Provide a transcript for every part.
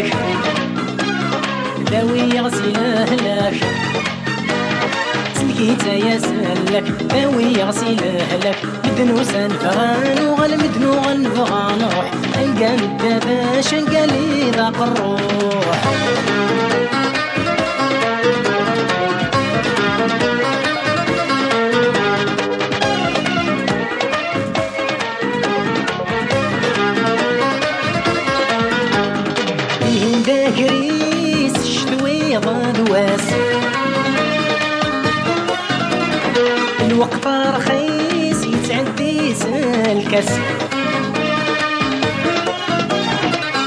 سلك داوي غسيل أهلك سلكيت يا سلك داوي غسيل أهلك مدنو سنفغان وغالمدنو غنفغان روح نلقى الدباش نلقى لي ذاق الروح داكريس الشتوي ضدواس الوقت رخيص يتعدي الكاس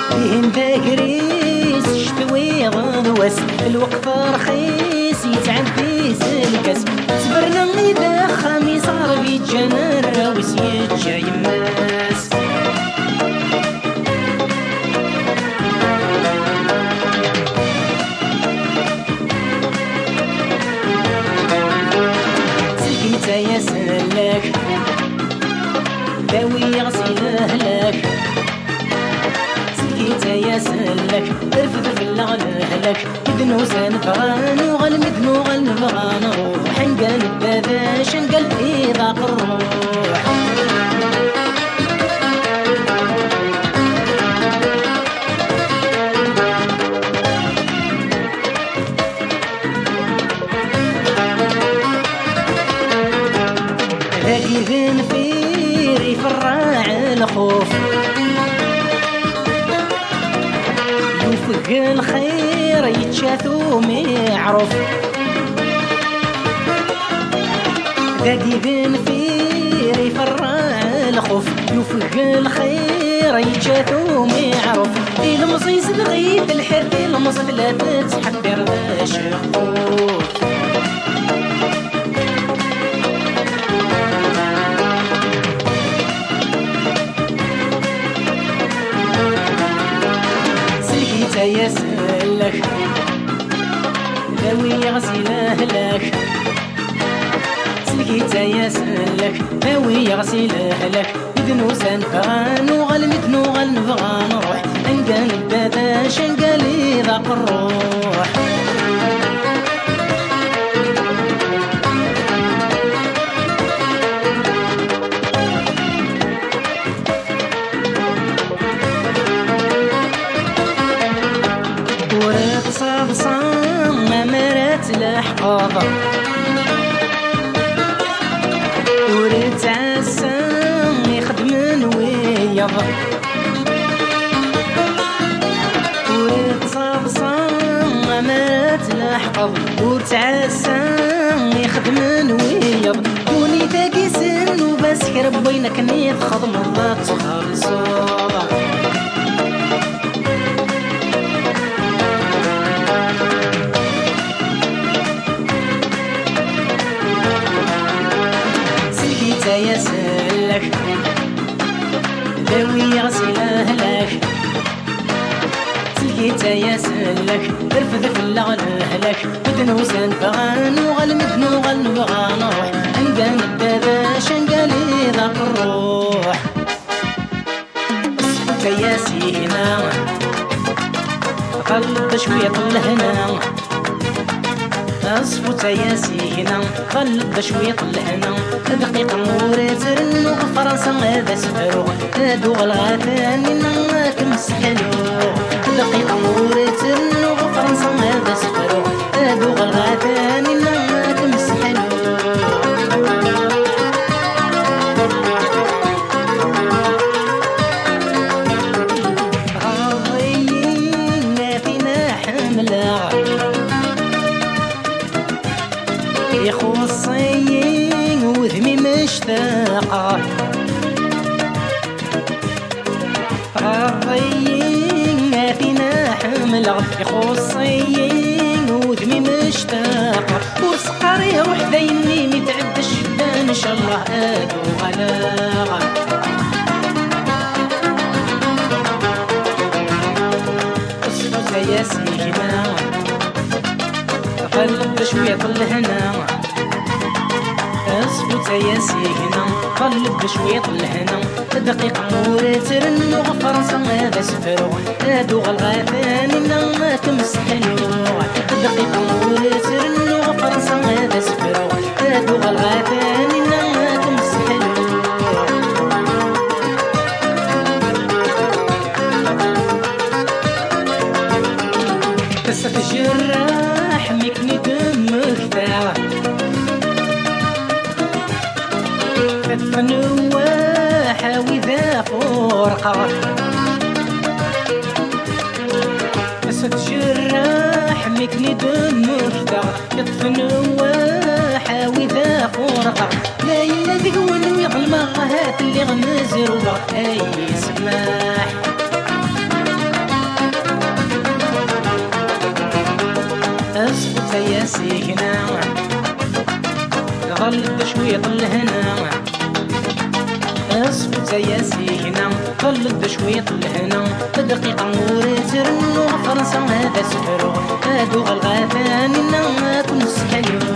فيهن داكريس الشتوي ضدواس الوقت رخيص يتعدي الكاس صبرنا إذا خميس عربي جانا الراوس يتجا يماس يا سلك داوي غسيل أهلك سلكيت يا سلك ارفد في الأهلك مدنو سنفغان وغالمدنو غنفغان روح نقال الدباش نقال في ذاق الروح ذن فيري فراع الخوف يوفق الخير يتشاثو معروف ذاقي ذن فيري فراع الخوف يوفق الخير يتشاثو معروف المصيص الغيث الحرث المصيص لا تتحبر ذا شخوف يا سلك داوي غسيل أهلك سلكيت يا سلك داوي غسيل أهلك مدنو سنفغان وغالمدنو غنفغان روح نلقى الدباش نلقى لي ذاق الروح صام ما مرات الأحقاض وريت عسام يخدم ويض وريت صام ما مرات الأحقاض وريت عسام يخدم ويض كوني تاقي سن وبس كربينك نيت خضم الله تخلصوض يا سلك داوي غسيل أهلك سلكيت يا سلك ارفد في الأهلك مدنو سنفغان وغالمدنو غنفغان روح نلقى الدباش نلقى لي ذاق الروح اصفت يا سينا طلب شوية طلهنا اصفت يا سينا قلب شوي طلعنا دقيقة مورترن وفرنسا هذا سفرو هادو غلغاتاني ناك مسحلو دقيقة مورترن وفرنسا هذا سفرو هادو غلغاتاني ناك مسحلو غاضيين فينا حملة يخصين وذمي مشتاقة غاضيين فينا حملة يخصين وذمي مشتاقة وسقاري روح دايني متعدى الشدان ان شاء الله ادو غلاغة اصفت يا سينا قلب شوية طلهنا اصفت يا سينا قلب شوية طلهنا دقيقة ورترن وغفرنسا هذا سفرو هادو غالغاثاني ما تمسحلو دقيقة ورترن وغفرنسا هذا سفرو هادو غالغاثاني ما تمسحلو قصة الجراح ميكني دمك ثاوى النواح وذا فرقة قصة جراح ميكني دمك ثاوى يطفي النواح وذا فرقة لا يلا ذقون ويغلما هات اللي غنزر وبغ اي سماح اسقط يا سيكنا ظل شوية طل هنا اسقط يا سيكنا ظل شوية طل هنا دقيقة ورترن وغفرنسا هذا سفرو هادو غالغاثاني ما كنت سحلو